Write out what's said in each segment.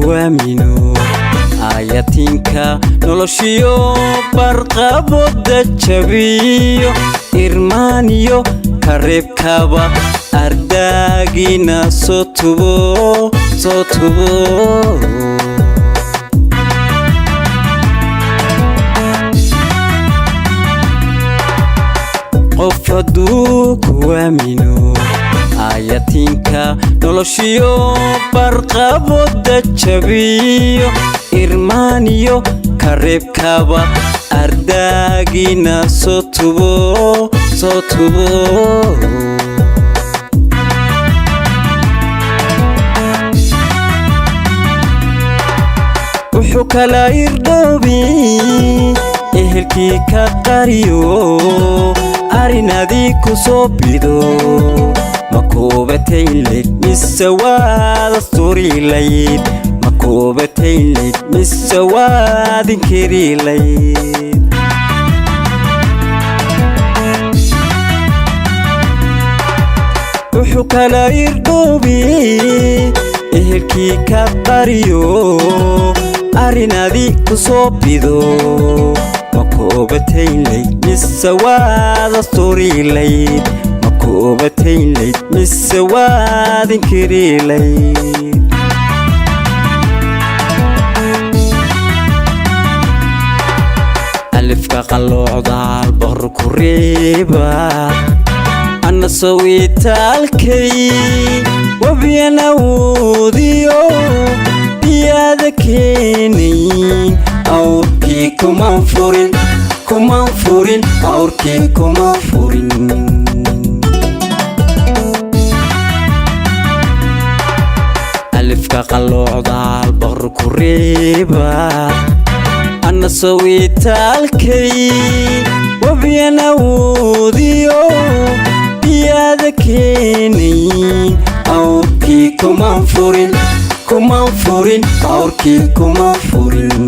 kuamino ayatinka noloshiyo barqabooda jabiyo irmaaniyo kareebkaba ardaagina soo tubo qof hadduu kuamino ayatinka noloshiyo barqabooda jabiyo irmaaniyo kareebkaba ardaagina soo tubo wuxuu kala irdhoobi ehelkii ka qariyo arinadii ku soo bido makuubataynleyd mise waad asturilayd makuubataynleyd mise waad inkirilayd wuxuu kala irdhoobi ehelkii ka qariyo arinadii ku soo bido makuubataynleyd mise waad asturilayd makuubataynleyd mise waad inkirilayd alifka qalloocdaal boqor ku reeba ana sawitaalkay wabiyan awoodiyo biyaada keenayn awrkii kumaan furin awrkii kuma furin alifka qalloocdaal boqor ku reeba ana sawitaalkay wabiyan awoodiyo biyaada keenayn awrkii kumaan furin awrkii kuma furin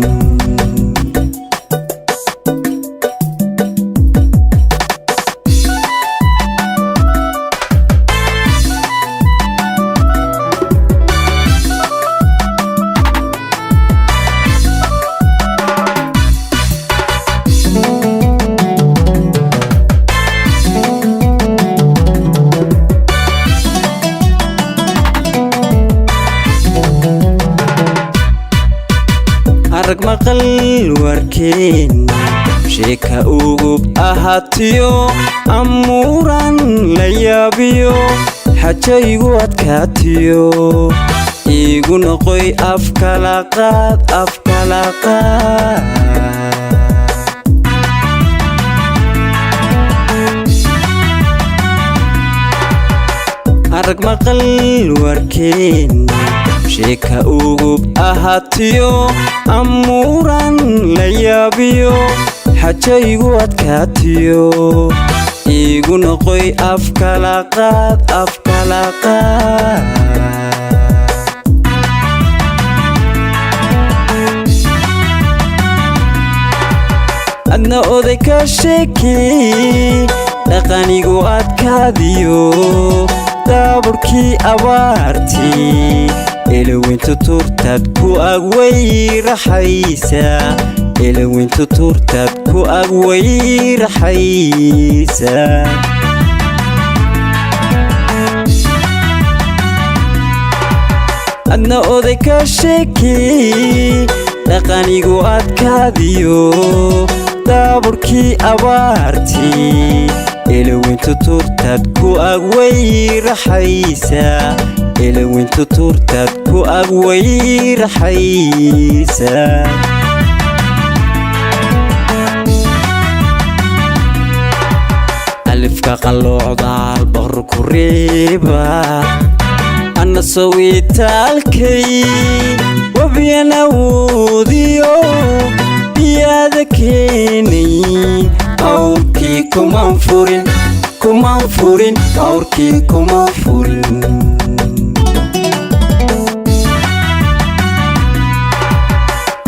arag maqal warkeen sheeka ugub ahaatiyo amuuran la yaabiyo xajaygu adkaatiyo iigu noqoy afkalaqaad arag maqal warkeen sheeka ugub ahaatiyo amuuran la yaabiyo xajaygu adkaatiyo iigu noqoy afkalaqaad adna oday ka sheekey dhaqanigu adkaadiyo daaburkii abaartii eleweyntu turtaad ku agwayraxaysa eleweyntu turtaad ku agwayraxaysa adna oday ka sheekey dhaqanigu adkaadiyo daaburkii abaartii eleweyntu turtaad ku agwayraxaysa eleweyntu turtaad ku agwayraxaysa alifka qalloocdaal boqor ku reeba ana sawitaalkay wabiyan awoodiyo biyaada keenayn awrkii kumaan furin awrkii kuma furin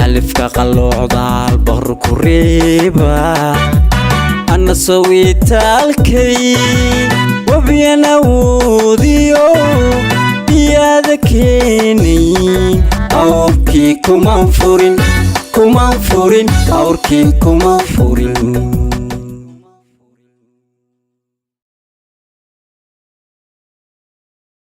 alifka qalloocdaal boqor ku reeba ana sawitaalkay wabiyan awoodiyo biyaada keenayn awrkii kuma furin awrkii kuma furin